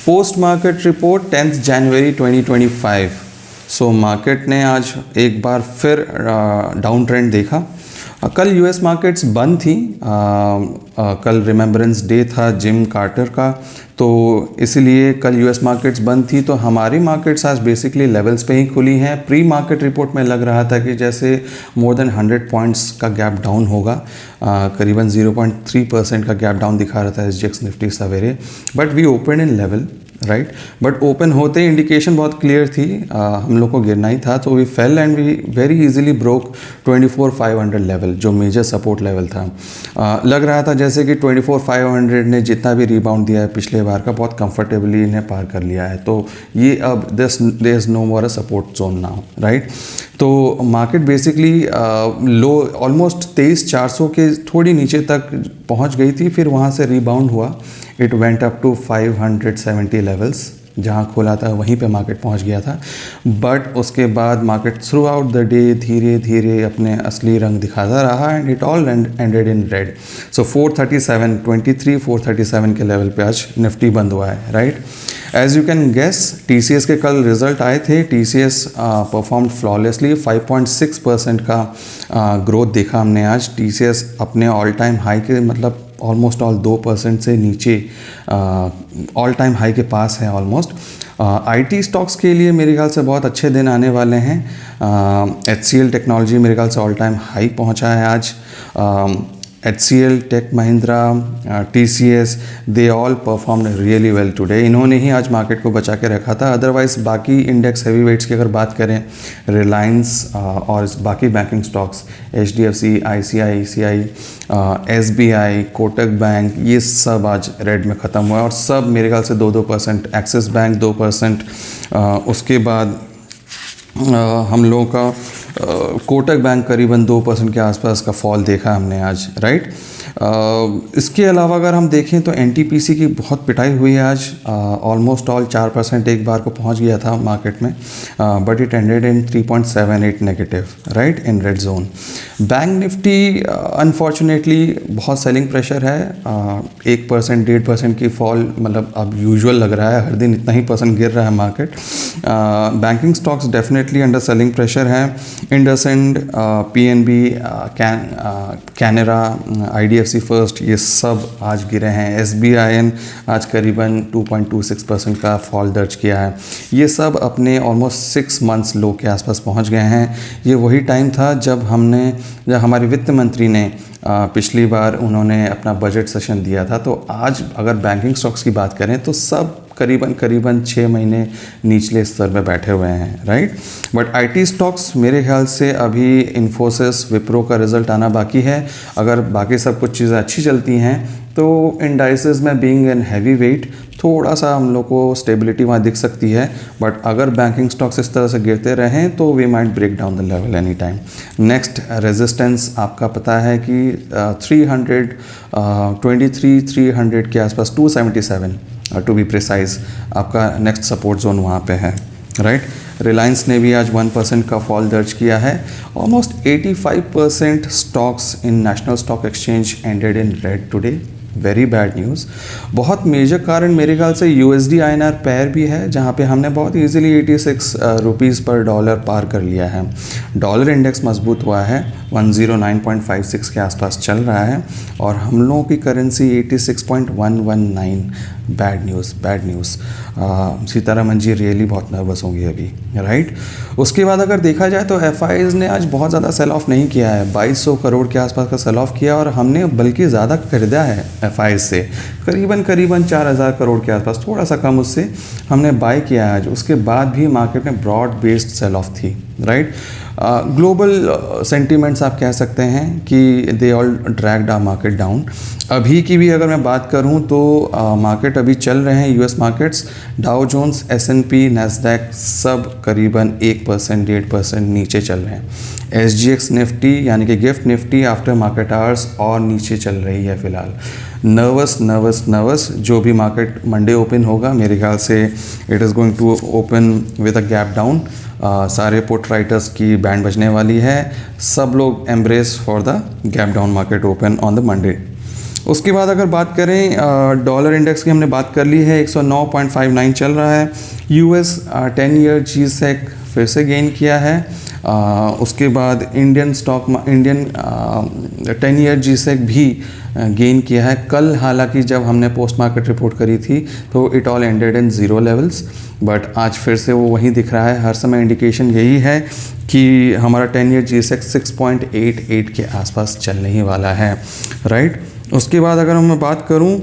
Post market report 10 जनवरी 2025। So market ने आज एक बार फिर डाउन ट्रेंड देखा। कल यूएस मार्केट्स बंद थी। कल रिमेम्बरेंस डे था जिम कार्टर का, तो इसीलिए कल यूएस मार्केट्स बंद थी। तो हमारी मार्केट्स आज बेसिकली लेवल्स पे ही खुली हैं। प्री मार्केट रिपोर्ट में लग रहा था कि जैसे मोर देन 100 पॉइंट्स का गैप डाउन होगा। करीबन 0.3% का गैप डाउन दिखा रहा था एसजीएक्स निफ्टी सवेरे, but we open in level right. But open होते ही इंडिकेशन बहुत क्लियर थी, हम लोग को गिरना ही था। तो we fell and we very easily broke 24,500 level, जो मेजर सपोर्ट लेवल था। लग रहा था जैसे कि 24,500 ने जितना भी रिबाउंड दिया है पिछले बार का, बहुत कंफर्टेबली इन्हें पार कर लिया है। तो ये अब there is no more a support zone now right. तो मार्केट बेसिकली लो ऑलमोस्ट 23,400 के थोड़ी नीचे तक पहुंच गई थी, फिर वहां से रिबाउंड हुआ। It went up to 570 levels, जहाँ खोला था वहीं पे मार्केट पहुंच गया था। बट उसके बाद market throughout the day धीरे धीरे अपने असली रंग दिखाता रहा and it all ended in red. So 437 के लेवल पे आज निफ्टी बंद हुआ है right. As you can guess, TCS के कल रिजल्ट आए थे। टीसीएस परफॉर्म फ्लॉलेसली, 5.6% का ग्रोथ देखा हमने आज। टीसीएस अपने ऑल टाइम हाई के मतलब ऑलमोस्ट ऑल 2% से नीचे ऑल टाइम हाई के पास है ऑलमोस्ट। आईटी स्टॉक्स के लिए मेरे ख्याल से बहुत अच्छे दिन आने वाले हैं। HCL टेक्नोलॉजी मेरे ख्याल से ऑल टाइम हाई पहुंचा है आज। HCL, Tech Mahindra, TCS, they all performed really well today. इन्होंने ही आज मार्केट को बचा के रखा था। अदरवाइज बाकी इंडेक्स हैवी वेट्स की अगर बात करें, रिलायंस और बाकी banking stocks HDFC, ICICI, SBI, Kotak bank, ये सब आज रेड में ख़त्म हुआ और सब मेरे ख्याल से 2% एक्सिस बैंक 2%। उसके बाद हम लोगों का कोटक बैंक करीबन 2% के आसपास का फॉल देखा हमने आज राइट। इसके अलावा अगर हम देखें तो NTPC की बहुत पिटाई हुई है आज। ऑलमोस्ट ऑल 4% एक बार को पहुंच गया था मार्केट में, but it ended in 3.78 negative right in red zone. Bank Nifty unfortunately बहुत सेलिंग प्रेशर है। 1% 1.5% की फॉल मतलब अब यूजुअल लग रहा है, हर दिन इतना ही परसेंट गिर रहा है market. Banking stocks definitely under selling pressure है। IndusInd, PNB, Canara, IDFC first, ये सब आज गिरे हैं। SBIN आज करीबन 2.26% का फॉल दर्ज किया है। ये सब अपने ऑलमोस्ट 6 मंथ्स लो के आसपास पहुंच गए हैं। ये वही टाइम था जब हमारे वित्त मंत्री ने पिछली बार उन्होंने अपना बजट सेशन दिया था। तो आज अगर बैंकिंग स्टॉक्स की बात करें तो सब करीबन 6 महीने निचले स्तर पे बैठे हुए हैं राइट। बट आईटी स्टॉक्स मेरे ख्याल से अभी इन्फोसिस, विप्रो का रिजल्ट आना बाकी है। अगर बाकी सब कुछ चीज़ें अच्छी चलती हैं तो इंडाइसेस में बीइंग एन हैवी वेट थोड़ा सा हम लोग को स्टेबिलिटी वहाँ दिख सकती है। बट अगर बैंकिंग स्टॉक्स इस तरह से गिरते रहें तो we might break down the level any time. Next resistance आपका पता है कि 300 के आसपास 277 टू बी प्रिसाइज आपका नेक्स्ट सपोर्ट जोन वहाँ पे है राइट। रिलायंस ने भी आज 1% का फॉल दर्ज किया है। Almost 85% stocks in national stock exchange ended in red today. Very bad news. बहुत मेजर कारण मेरे ख्याल से USD INR पेयर भी है, जहाँ पे हमने बहुत इजीली 86 रुपीज़ पर डॉलर पार कर लिया है। डॉलर इंडेक्स मजबूत हुआ है, 109.56 के आसपास चल रहा है और हम लोगों की currency 86.119। Bad news. Sitharaman ji really बहुत नर्वस होंगी अभी राइट। उसके बाद अगर देखा जाए तो FIs ने आज बहुत ज़्यादा सेल ऑफ नहीं किया है, 2200 करोड़ के आसपास का सेल ऑफ किया और हमने बल्कि ज़्यादा खरीदा है FIs से, करीबन 4,000 करोड़ के आसपास, थोड़ा सा कम उससे हमने बाय किया है आज। उसके बाद भी मार्केट में ब्रॉड बेस्ड सेल ऑफ थी राइट। ग्लोबल सेंटीमेंट्स आप कह सकते हैं कि they all dragged our market down. अभी की भी अगर मैं बात करूं तो मार्केट अभी चल रहे हैं US markets, Dow Jones, S&P, Nasdaq सब करीबन 1% 1.5% नीचे चल रहे हैं। SGX निफ्टी यानी कि gift Nifty after market hours और नीचे चल रही है फ़िलहाल। नर्वस जो भी मार्केट मंडे ओपन होगा मेरे ख्याल से it is going to open with a gap down. सारे पुट राइटर्स की बैंड बजने वाली है। सब लोग embrace for the gap down market open on the Monday. उसके बाद अगर बात करें डॉलर इंडेक्स की, हमने बात कर ली है, 109.59 चल रहा है। यूएस 10 ईयर G-Sec फिर से गेन किया है। उसके बाद इंडियन 10 ईयर G-Sec भी गेन किया है। कल हालांकि जब हमने पोस्ट मार्केट रिपोर्ट करी थी तो it all ended in zero levels, but आज फिर से वो वहीं दिख रहा है। हर समय इंडिकेशन यही है कि हमारा 10 ईयर G-Sec 6.88 के आसपास चलने ही वाला है, राइट। उसके बाद अगर मैं बात करूं,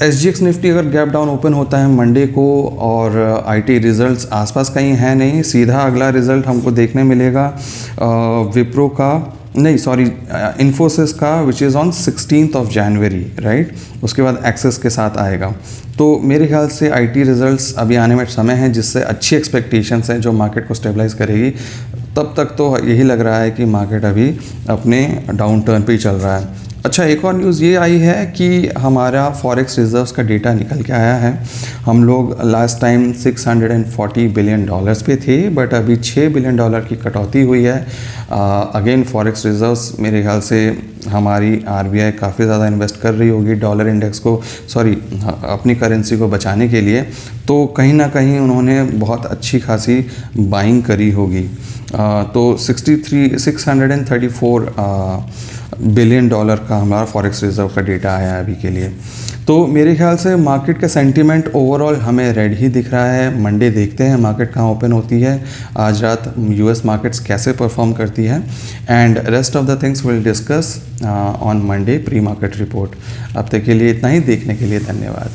SGX निफ्टी अगर गैप डाउन ओपन होता है मंडे को और IT रिजल्ट्स आसपास कहीं है नहीं, सीधा अगला रिजल्ट हमको देखने मिलेगा विप्रो का, नहीं सॉरी, इन्फोसिस का, which is on 16 January, right. उसके बाद एक्सेस के साथ आएगा। तो मेरे ख्याल से IT रिजल्ट्स अभी आने में समय है, जिससे अच्छी एक्सपेक्टेशंस हैं जो मार्केट को स्टेबलाइज करेगी। तब तक तो यही लग रहा है कि मार्केट अभी अपने डाउन टर्न पे ही चल रहा है। अच्छा, एक और न्यूज़ ये आई है कि हमारा फॉरेक्स रिजर्व्स का डेटा निकल के आया है। हम लोग लास्ट टाइम $640 बिलियन पे थे, बट अभी $6 बिलियन की कटौती हुई है। अगेन फॉरेक्स रिजर्व्स मेरे ख्याल से हमारी RBI काफ़ी ज़्यादा इन्वेस्ट कर रही होगी डॉलर इंडेक्स को, सॉरी अपनी करेंसी को बचाने के लिए। तो कहीं ना कहीं उन्होंने बहुत अच्छी खासी बाइंग करी होगी। तो 634 बिलियन का हमारा फॉरेक्स रिजर्व का डेटा आया अभी के लिए। तो मेरे ख्याल से मार्केट का सेंटीमेंट ओवरऑल हमें रेड ही दिख रहा है। मंडे देखते हैं मार्केट कहाँ ओपन होती है, आज रात US मार्केट्स कैसे परफॉर्म करती है, and rest of the things will discuss on Monday pre market report. अब तक के लिए इतना ही, देखने के लिए धन्यवाद।